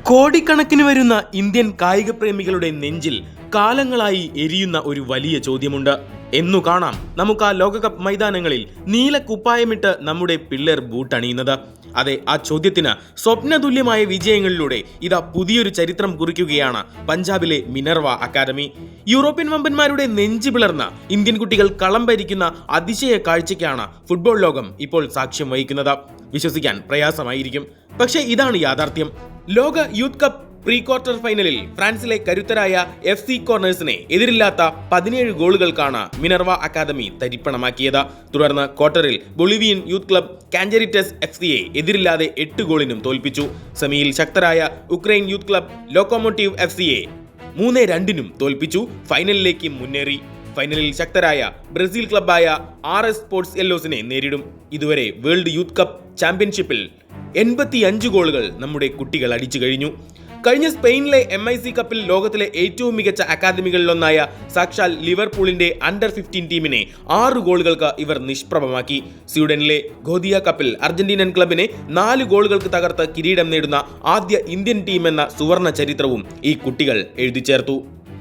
കോടിക്കണക്കിന് വരുന്ന ഇന്ത്യൻ കായിക പ്രേമികളുടെ നെഞ്ചിൽ കാലങ്ങളായി എരിയുന്ന ഒരു വലിയ ചോദ്യമുണ്ട്. എന്നു കാണാം നമുക്ക് ആ ലോകകപ്പ് മൈതാനങ്ങളിൽ നീല കുപ്പായമിട്ട് നമ്മുടെ പിള്ളേർ ബൂട്ടണിയുന്നത്? അതെ, ആ ചോദ്യത്തിന് സ്വപ്നതുല്യമായ വിജയങ്ങളിലൂടെ ഇതാ പുതിയൊരു ചരിത്രം കുറിക്കുകയാണ് പഞ്ചാബിലെ മിനർവ അക്കാദമി. യൂറോപ്യൻ വമ്പന്മാരുടെ നെഞ്ചു പിളർന്ന ഇന്ത്യൻ കുട്ടികൾ കളം ഭരിക്കുന്ന അതിശയ കാഴ്ചയ്ക്കാണ് ഫുട്ബോൾ ലോകം ഇപ്പോൾ സാക്ഷ്യം വഹിക്കുന്നത്. വിശ്വസിക്കാൻ പ്രയാസമായിരിക്കും, പക്ഷേ ഇതാണ് യാഥാർത്ഥ്യം. ലോക യൂത്ത് കപ്പ് പ്രീ ക്വാർട്ടർ ഫൈനലിൽ ഫ്രാൻസിലെ കരുത്തരായ FC കോർണേഴ്സിനെ എതിരില്ലാത്ത 17 ഗോളുകൾക്കാണ് മിനർവ അക്കാദമി തരിപ്പണമാക്കിയത്. തുടർന്ന് ക്വാർട്ടറിൽ ബൊളിവിയൻ യൂത്ത് ക്ലബ് കാഞ്ചരിറ്റസ് FCയെ എതിരില്ലാതെ 8 ഗോളിനും തോൽപ്പിച്ചു. സെമിയിൽ ശക്തരായ ഉക്രൈൻ യൂത്ത് ക്ലബ് ലോക്കോമോട്ടീവ് FCയെ 3-2 തോൽപ്പിച്ചു ഫൈനലിലേക്ക് മുന്നേറി. ഫൈനലിൽ ശക്തരായ ബ്രസീൽ ക്ലബായ RS സ്പോർട്സ് യെല്ലോസിനെ നേരിടും. ഇതുവരെ വേൾഡ് യൂത്ത് കപ്പ് ചാമ്പ്യൻഷിപ്പിൽ 85 ഗോളുകൾ നമ്മുടെ കുട്ടികൾ അടിച്ചു കഴിഞ്ഞു. കഴിഞ്ഞ സ്പെയിനിലെ MIC കപ്പിൽ ലോകത്തിലെ ഏറ്റവും മികച്ച അക്കാദമികളിലൊന്നായ സാക്ഷാൽ ലിവർപൂളിന്റെ അണ്ടർ 15 ടീമിനെ 6 ഗോളുകൾക്ക് ഇവർ നിഷ്പ്രഭമാക്കി. സ്വീഡനിലെ ഗോദിയ കപ്പിൽ അർജന്റീനൻ ക്ലബിനെ 4 ഗോളുകൾക്ക് തകർത്ത് കിരീടം നേടുന്ന ആദ്യ ഇന്ത്യൻ ടീം എന്ന സുവർണ ചരിത്രവും ഈ കുട്ടികൾ എഴുതി ചേർത്തു.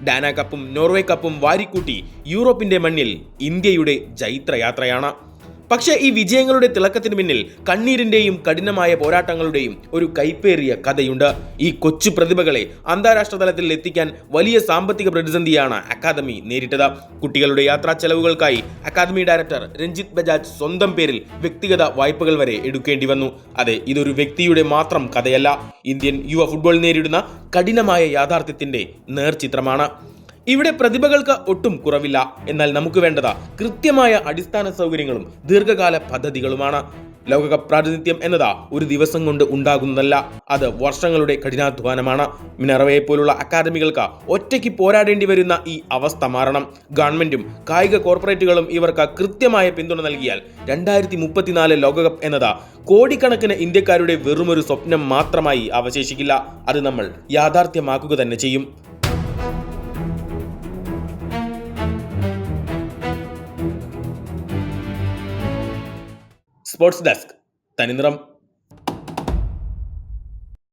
ഡാന കപ്പും നോർവേ കപ്പും വാരിക്കൂട്ടി യൂറോപ്പിന്റെ മണ്ണിൽ ഇന്ത്യയുടെ ജൈത്രയാത്രയാണ്. പക്ഷേ ഈ വിജയങ്ങളുടെ തിളക്കത്തിന് പിന്നിൽ കണ്ണീരിന്റെയും കഠിനമായ പോരാട്ടങ്ങളുടെയും ഒരു കൈപ്പേറിയ കഥയുണ്ട്. ഈ കൊച്ചു പ്രതിഭകളെ അന്താരാഷ്ട്ര തലത്തിൽ എത്തിക്കാൻ വലിയ സാമ്പത്തിക പ്രതിസന്ധിയാണ് അക്കാദമി നേരിട്ടത്. കുട്ടികളുടെ യാത്രാ ചെലവുകൾക്കായി അക്കാദമി ഡയറക്ടർ രഞ്ജിത്ത് ബജാജ് സ്വന്തം പേരിൽ വ്യക്തിഗത വായ്പകൾ വരെ എടുക്കേണ്ടി വന്നു. അതെ, ഇതൊരു വ്യക്തിയുടെ മാത്രം കഥയല്ല, ഇന്ത്യൻ യുവ ഫുട്ബോൾ നേരിടുന്ന കഠിനമായ യാഥാർത്ഥ്യത്തിന്റെ നേർചിത്രമാണ്. ഇവിടെ പ്രതിഭകൾക്ക് ഒട്ടും കുറവില്ല, എന്നാൽ നമുക്ക് വേണ്ടത് കൃത്യമായ അടിസ്ഥാന സൗകര്യങ്ങളും ദീർഘകാല പദ്ധതികളുമാണ്. ലോകകപ്പ് പ്രാതിനിധ്യം എന്നത് ഒരു ദിവസം കൊണ്ട് ഉണ്ടാകുന്നതല്ല, അത് വർഷങ്ങളുടെ കഠിനാധ്വാനമാണ്. മിനർവയെ പോലുള്ള അക്കാദമികൾക്ക് ഒറ്റയ്ക്ക് പോരാടേണ്ടി വരുന്ന ഈ അവസ്ഥ മാറണം. ഗവൺമെന്റും കായിക കോർപ്പറേറ്റുകളും ഇവർക്ക് കൃത്യമായ പിന്തുണ നൽകിയാൽ 2034 ലോകകപ്പ് എന്നത് കോടിക്കണക്കിന് ഇന്ത്യക്കാരുടെ വെറുമൊരു സ്വപ്നം മാത്രമായി അവശേഷിക്കില്ല. അത് നമ്മൾ യാഥാർത്ഥ്യമാക്കുക തന്നെ ചെയ്യും. സ്പോർട്സ് ഡെസ്ക്, തനിനിറം.